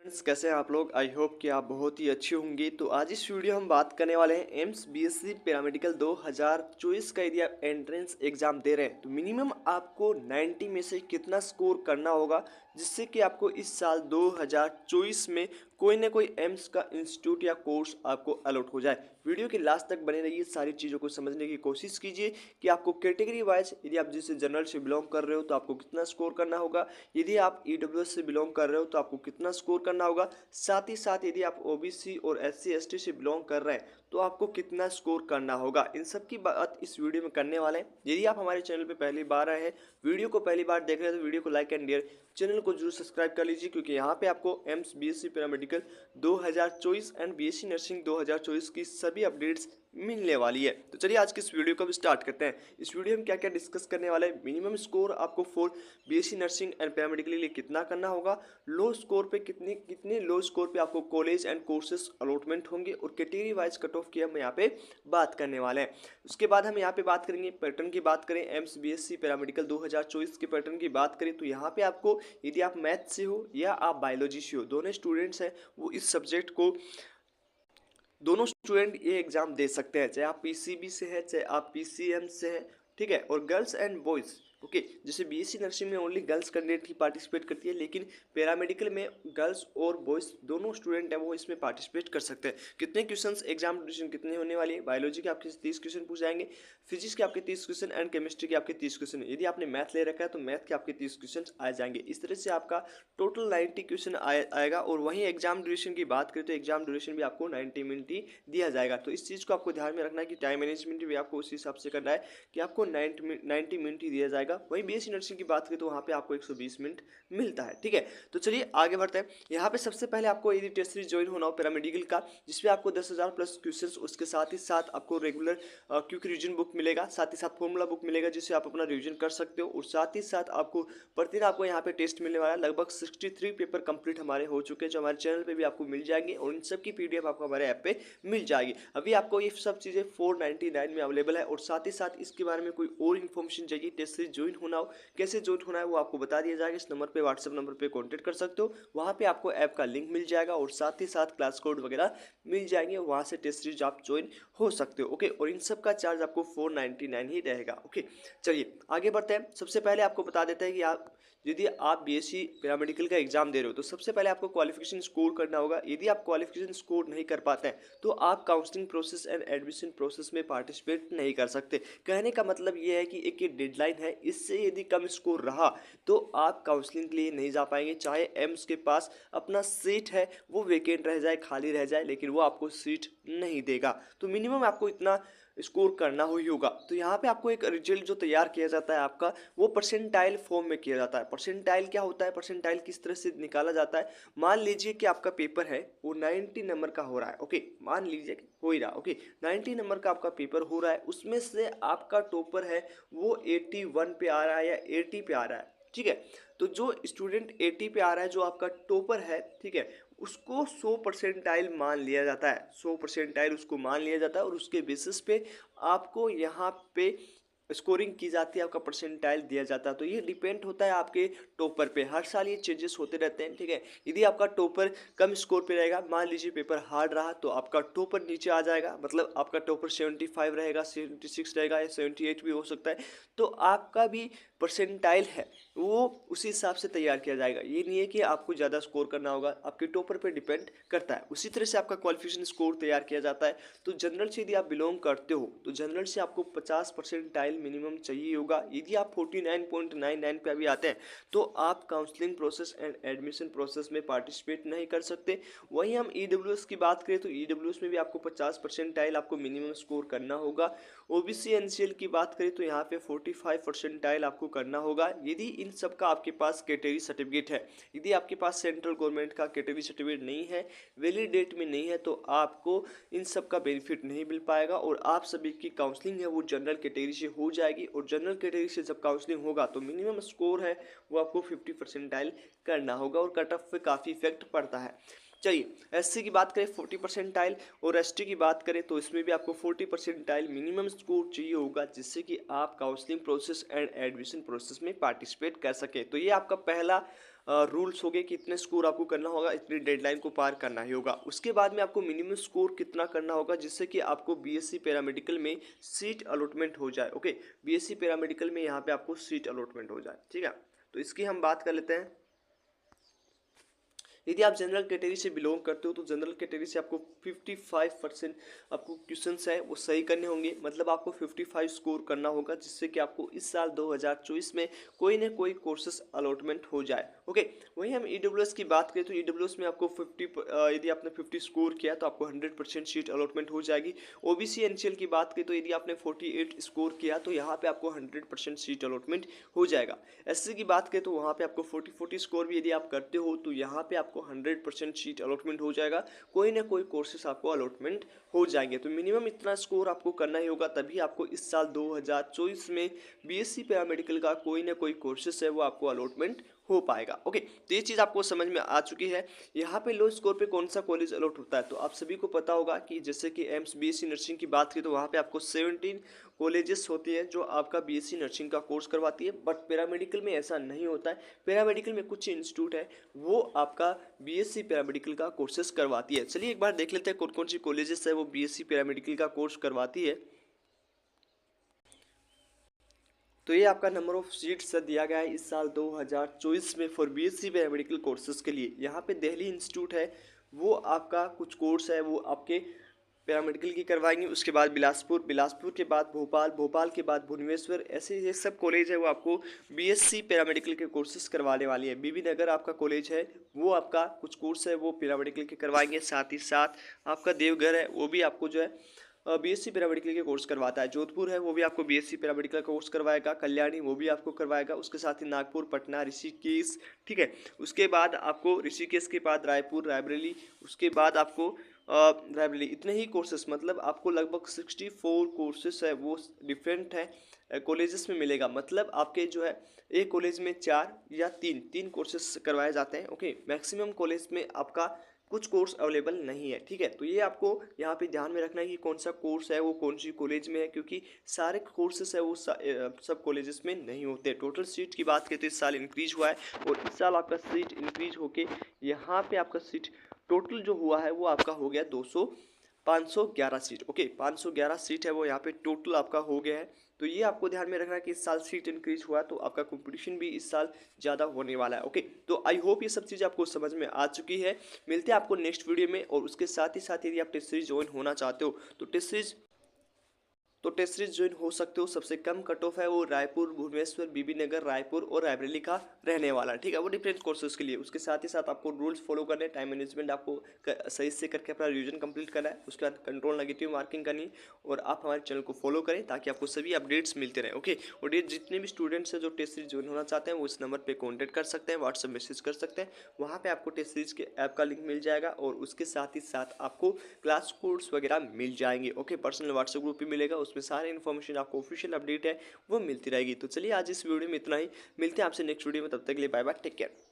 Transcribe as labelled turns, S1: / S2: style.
S1: Friends, कैसे हैं आप लोग। आई होप कि आप बहुत ही अच्छे होंगे। तो आज इस वीडियो हम बात करने वाले हैं एम्स बीएससी पैरामेडिकल 2024 का। यदि आप एंट्रेंस एग्जाम दे रहे हैं तो मिनिमम आपको 90 में से कितना स्कोर करना होगा, जिससे कि आपको इस साल 2024 में कोई ना कोई एम्स का इंस्टीट्यूट या कोर्स आपको अलॉट हो जाए। वीडियो के लास्ट तक बने रहिए, सारी चीज़ों को समझने की कोशिश कीजिए कि आपको कैटेगरी वाइज, यदि आप जिससे जनरल से बिलोंग कर रहे हो तो आपको कितना स्कोर करना होगा, यदि आप ईडब्ल्यूएस से बिलोंग कर रहे हो तो आपको कितना स्कोर करना होगा, साथ ही साथ यदि आप ओबीसी और एससी एसटी से बिलोंग कर रहे हैं तो आपको कितना स्कोर करना होगा। इन सब की बात इस वीडियो में करने वाले हैं। यदि आप हमारे चैनल पर पहली बार आए हैं, वीडियो को पहली बार देख रहे हैं तो वीडियो को लाइक एंड डियर, चैनल को जरूर सब्सक्राइब कर लीजिए, क्योंकि यहाँ पे आपको AIIMS BSc paramedical 2024 and BSc nursing 2024 की सभी अपडेट्स मिलने वाली है। तो चलिए आज की इस वीडियो को भी स्टार्ट करते हैं। इस वीडियो में क्या क्या डिस्कस करने वाले हैं। मिनिमम स्कोर आपको for BSc nursing and paramedical के लिए कितना करना होगा, लो स्कोर पे कितने लो स्कोर पे आपको कॉलेज एंड कोर्सेज अलॉटमेंट होंगे, और कैटेगरी वाइज कट ऑफ की हम यहाँ पे बात करने वाले हैं। उसके बाद हम यहाँ पे बात करेंगे पैटर्न की। बात करें एम्स बीएससी पैरामेडिकल 2024 के पैटर्न की बात करें तो यहाँ पे आपको, यदि आप मैथ से हो या आप बायोलॉजी से हो, दोनों स्टूडेंट्स हैं वो इस सब्जेक्ट को, दोनों स्टूडेंट ये एग्जाम दे सकते हैं, चाहे आप पीसीबी से है चाहे आप पीसीएम से है, ठीक है। और गर्ल्स एंड बॉयज़, ओके, जैसे बीएससी नर्सिंग में ओनली गर्ल्स कैंडिडेट ही पार्टिसिपेट करती है, लेकिन पैरामेडिकल में गर्ल्स और बॉयज़ दोनों स्टूडेंट हैं वो इसमें पार्टिसिपेट कर सकते हैं। कितने क्वेश्चंस, एग्जाम ड्यूरेशन कितने होने वाली है। बायोलॉजी के आपके 30 क्वेश्चन पूछ जाएंगे, फिजिक्स के आपके 30 क्वेश्चन एंड केमिस्ट्री के आपके 30 क्वेश्चन। यदि आपने मैथ ले रखा है तो मैथ के आपके 30 क्वेश्चन आ जाएंगे। इस तरह से आपका टोटल 90 क्वेश्चन आएगा। और वहीं एग्जाम ड्यूरेशन की बात करें तो एग्जाम ड्यूरेशन भी आपको 90 मिनट ही दिया जाएगा। तो इस चीज़ को आपको ध्यान में रखना है कि टाइम मैनेजमेंट भी आपको उसी हिसाब से करना है कि आपको 90 मिनट ही दिया जाएगा। वहीं बीएससी नर्सिंग की बात करें तो वहाँ पे आपको 120 मिनट मिलता है, ठीक है। तो चलिए आगे बढ़ते हैं। यहाँ पे सबसे पहले आपको यदि टेस्ट सीरीज ज्वाइन होना हो पैरामेडिकल का, जिसमें आपको 10,000 प्लस क्वेश्चन, उसके साथ ही साथ आपको रेगुलर क्विक रिवीजन बुक मिलेगा, साथ ही साथ फॉर्मूला बुक मिलेगा जिससे आप अपना रिवीजन कर सकते हो। और साथ ही साथ आपको प्रतिदिन आपको यहाँ पे टेस्ट मिलने वाला है। लगभग 63 पेपर कंप्लीट हमारे हो चुके हैं, जो हमारे चैनल पे भी आपको मिल जाएंगे, और इन सब की पीडीएफ आपको हमारे ऐप पे मिल जाएगी। अभी आपको ये सब चीज़ें 499 में अवेलेबल है। और साथ ही साथ इसके बारे में कोई और इन्फॉर्मेशन चाहिए, टेस्ट सीरीज ज्वाइन होना हो, कैसे ज्वाइन होना है, वो आपको बता दिया जाएगा। इस नंबर पे, व्हाट्सएप नंबर पे कांटेक्ट कर सकते हो। वहाँ पे आपको ऐप का लिंक मिल जाएगा और साथ ही साथ क्लास कोड वगैरह मिल जाएंगे। वहाँ से टेस्ट सीरीज आप ज्वाइन हो सकते हो, ओके। और इन सब का चार्ज आपको 499 ही रहेगा, ओके। चलिए आगे बढ़ते हैं। सबसे पहले आपको बता देते हैं कि आप, यदि आप बीएससी पैरामेडिकल का एग्जाम दे रहे हो तो सबसे पहले आपको क्वालिफिकेशन स्कोर करना होगा। यदि आप क्वालिफिकेशन स्कोर नहीं कर पाते हैं तो आप counselling process and admission process में पार्टिसिपेट नहीं कर सकते। कहने का मतलब ये है कि एक ये डेडलाइन है, इससे यदि कम स्कोर रहा तो आप काउंसलिंग के लिए नहीं जा पाएंगे। चाहे एम्स के पास अपना सीट है वो वेकेंट रह जाए, खाली रह जाए, लेकिन वो आपको सीट नहीं देगा। तो मिनिमम आपको इतना स्कोर करना ही होगा। तो यहाँ पे आपको एक रिजल्ट जो तैयार किया जाता है आपका, वो परसेंटाइल फॉर्म में किया जाता है। परसेंटाइल क्या होता है, परसेंटाइल किस तरह से निकाला जाता है। मान लीजिए कि आपका पेपर है वो 90 नंबर का हो रहा है, ओके, मान लीजिए कि हो ही रहा, ओके, 90 नंबर का आपका पेपर हो रहा है, उसमें से आपका टॉपर है वो 81 पे आ रहा है या 80 पे आ रहा है, ठीक है। तो जो स्टूडेंट 80 पे आ रहा है, जो आपका टॉपर है, ठीक है, उसको 100 परसेंटाइल मान लिया जाता है। 100 परसेंटाइल उसको मान लिया जाता है और उसके बेसिस पे आपको यहाँ पे स्कोरिंग की जाती है, आपका परसेंटाइल दिया जाता है। तो ये डिपेंड होता है आपके टॉपर पे। हर साल ये चेंजेस होते रहते हैं, ठीक है। यदि आपका टॉपर कम स्कोर पे रहेगा, मान लीजिए पेपर हार्ड रहा, तो आपका टॉपर नीचे आ जाएगा, मतलब आपका टॉपर 75 रहेगा, 76 रहेगा या 78 भी हो सकता है। तो आपका भी परसेंटाइल है वो उसी हिसाब से तैयार किया जाएगा। ये नहीं है कि आपको ज़्यादा स्कोर करना होगा, आपके टॉपर पे डिपेंड करता है। उसी तरह से आपका क्वालिफिकेशन स्कोर तैयार किया जाता है। तो जनरल से यदि आप बिलोंग करते हो तो जनरल से आपको 50 परसेंटाइल मिनिमम चाहिए होगा। यदि आप 49.99 पे अभी आते हैं तो आप counselling process and admission process में पार्टिसिपेट नहीं कर सकते। वहीं हम ईडब्ल्यूएस की बात करें तो ईडब्ल्यूएस में भी आपको 50 परसेंटाइल आपको मिनिमम स्कोर करना होगा। ओबीसी एनसीएल की बात करें तो यहाँ पे 45 परसेंटाइल आपको करना होगा, यदि इन सब का आपके पास कैटेगरी सर्टिफिकेट है। यदि आपके पास सेंट्रल गवर्नमेंट का कैटेगरी सर्टिफिकेट नहीं है, वैलिड डेट में नहीं है, तो आपको इन सब का बेनिफिट नहीं मिल पाएगा और आप सभी की काउंसलिंग है वो जनरल कैटेगरी से हो जाएगी। और जनरल कैटेगरी से जब काउंसलिंग होगा तो मिनिमम स्कोर है वो आपको 50 परसेंटाइल करना होगा और कट ऑफ पे काफ़ी इफेक्ट पड़ता है। चलिए एससी की बात करें 40 परसेंटाइल, और एसटी की बात करें तो इसमें भी आपको 40 परसेंटाइल मिनिमम स्कोर चाहिए होगा, जिससे कि आप counselling process and admission process में पार्टिसिपेट कर सके। तो ये आपका पहला रूल्स हो गए कि इतने स्कोर आपको करना होगा, इतनी डेडलाइन को पार करना ही होगा। उसके बाद में आपको मिनिमम स्कोर कितना करना होगा जिससे कि आपको बीएससी पैरामेडिकल में सीट अलॉटमेंट हो जाए। ओके, बीएससी पैरामेडिकल में यहाँ पे आपको सीट अलॉटमेंट हो जाए। ठीक है, तो इसकी हम बात कर लेते हैं। यदि आप जनरल कैटेगरी से बिलोंग करते हो तो जनरल कैटेगरी से आपको 55% आपको क्वेश्चंस है वो सही करने होंगे, मतलब आपको 55 स्कोर करना होगा जिससे कि आपको इस साल 2024 में कोई ना कोई कोर्सेस अलॉटमेंट हो जाए। ओके, वहीं हम ईडब्ल्यूएस की बात करें तो ईडब्ल्यूएस में आपको 50 यदि आपने 50 स्कोर किया तो आपको 100% सीट अलॉटमेंट हो जाएगी। ओबीसी एनसीएल की बात करें तो यदि आपने 48 स्कोर किया तो यहाँ पे आपको 100% सीट अलॉटमेंट हो जाएगा। एससी की बात करें तो वहाँ पे आपको 40 स्कोर भी यदि आप करते हो तो यहाँ पे आपको 100% सीट अलॉटमेंट हो जाएगा, कोई ना कोई कोर्सेस आपको अलॉटमेंट हो जाएंगे। तो मिनिमम इतना स्कोर आपको करना ही होगा, तभी आपको इस साल 2024 में बीएससी पैरामेडिकल का कोई ना कोई कोर्सेस है वो आपको अलॉटमेंट हो पाएगा। ओके, तो ये चीज़ आपको समझ में आ चुकी है। यहाँ पे लो स्कोर पे कौन सा कॉलेज अलॉट होता है तो आप सभी को पता होगा कि जैसे कि एम्स बीएससी नर्सिंग की बात की तो वहाँ पे आपको 17 कॉलेजेस होती है जो आपका बीएससी नर्सिंग का कोर्स करवाती है, बट पैरामेडिकल में ऐसा नहीं होता है। पैरामेडिकल में कुछ इंस्टीट्यूट है वो आपका बीएससी पैरामेडिकल का कोर्सेज करवाती है। चलिए एक बार देख लेते हैं कौन कौन सी कॉलेजेस है वो बीएससी पैरामेडिकल का कोर्स करवाती है। तो ये आपका नंबर ऑफ सीट्स दिया गया है इस साल 2024 में फॉर बीएससी पैरामेडिकल कोर्सेज के लिए। यहाँ पे दिल्ली इंस्टीट्यूट है वो आपका कुछ कोर्स है वो आपके पैरामेडिकल की करवाएंगे। उसके बाद बिलासपुर के बाद भोपाल के बाद भुवनेश्वर, ऐसे ये सब कॉलेज है वो आपको बीएससी पैरामेडिकल के कोर्सेज करवाने वाली है। बीबी नगर आपका कॉलेज है वो आपका कुछ कोर्स है वो पैरामेडिकल के करवाएंगे। साथ ही साथ आपका देवघर है वो भी आपको जो है बीएससी पैरामेडिकल के कोर्स करवाता है। जोधपुर है वो भी आपको बीएससी पैरामेडिकल का कोर्स करवाएगा। कल्याणी वो भी आपको करवाएगा। उसके साथ ही नागपुर, पटना, ऋषिकेश, ठीक है। उसके बाद आपको ऋषिकेश के बाद रायपुर, रायबरेली, उसके बाद आपको रायबरेली, इतने ही कोर्सेस, मतलब आपको लगभग 64 कोर्सेस है वो डिफरेंट है कॉलेजेस में मिलेगा। मतलब आपके जो है एक कॉलेज में 4 या 3 कोर्सेस करवाए जाते हैं। ओके, मैक्सिमम कॉलेज में आपका कुछ कोर्स अवेलेबल नहीं है। ठीक है, तो ये आपको यहाँ पे ध्यान में रखना है कि कौन सा कोर्स है वो कौन सी कॉलेज में है, क्योंकि सारे कोर्सेस है वो सब कॉलेजेस में नहीं होते। टोटल सीट की बात करें तो इस साल इंक्रीज हुआ है और इस साल आपका सीट इंक्रीज होके यहाँ पे आपका सीट टोटल जो हुआ है वो आपका हो गया 511 सीट। ओके, 511 सीट है वो यहाँ पे टोटल आपका हो गया है। तो ये आपको ध्यान में रखना है कि इस साल सीट इंक्रीज हुआ तो आपका कंपटीशन भी इस साल ज़्यादा होने वाला है। ओके, तो आई होप ये सब चीज़ आपको समझ में आ चुकी है। मिलते हैं आपको नेक्स्ट वीडियो में। और उसके साथ ही यदि आप टेस्ट सीरीज ज्वाइन होना चाहते हो तो टेस्ट सीरीज ज्वाइन हो सकते हो। सबसे कम कट ऑफ है वो रायपुर, भुवनेश्वर, बीबी नगर, रायपुर और रायबरेली का रहने वाला है। ठीक है, वो डिफरेंट कोर्सेज के लिए। उसके साथ ही साथ आपको रूल्स फॉलो करने, टाइम मैनेजमेंट आपको सही से करके अपना रिवीजन कंप्लीट करना है। उसके बाद कंट्रोल नेगेटिव मार्किंग करनी। और आप हमारे चैनल को फॉलो करें ताकि आपको सभी अपडेट्स मिलते रहे। ओके, और ये जितने भी स्टूडेंट्स हैं जो टेस्ट सीरीज ज्वाइन होना चाहते हैं वो इस नंबर पर कॉन्टैक्ट कर सकते हैं, व्हाट्सअप मैसेज कर सकते हैं। वहाँ पर आपको टेस्ट सीरीज के ऐप का लिंक मिल जाएगा और उसके साथ ही साथ आपको क्लास कोड्स वगैरह मिल जाएंगे। ओके, पर्सनल व्हाट्सएप ग्रुप भी मिलेगा, उसमें सारे इन्फॉर्मेशन आपको ऑफिशियल अपडेट है वो मिलती रहेगी। तो चलिए आज इस वीडियो में इतना ही, मिलते हैं आपसे नेक्स्ट वीडियो में, तब तक के लिए बाय बाय, टेक केयर।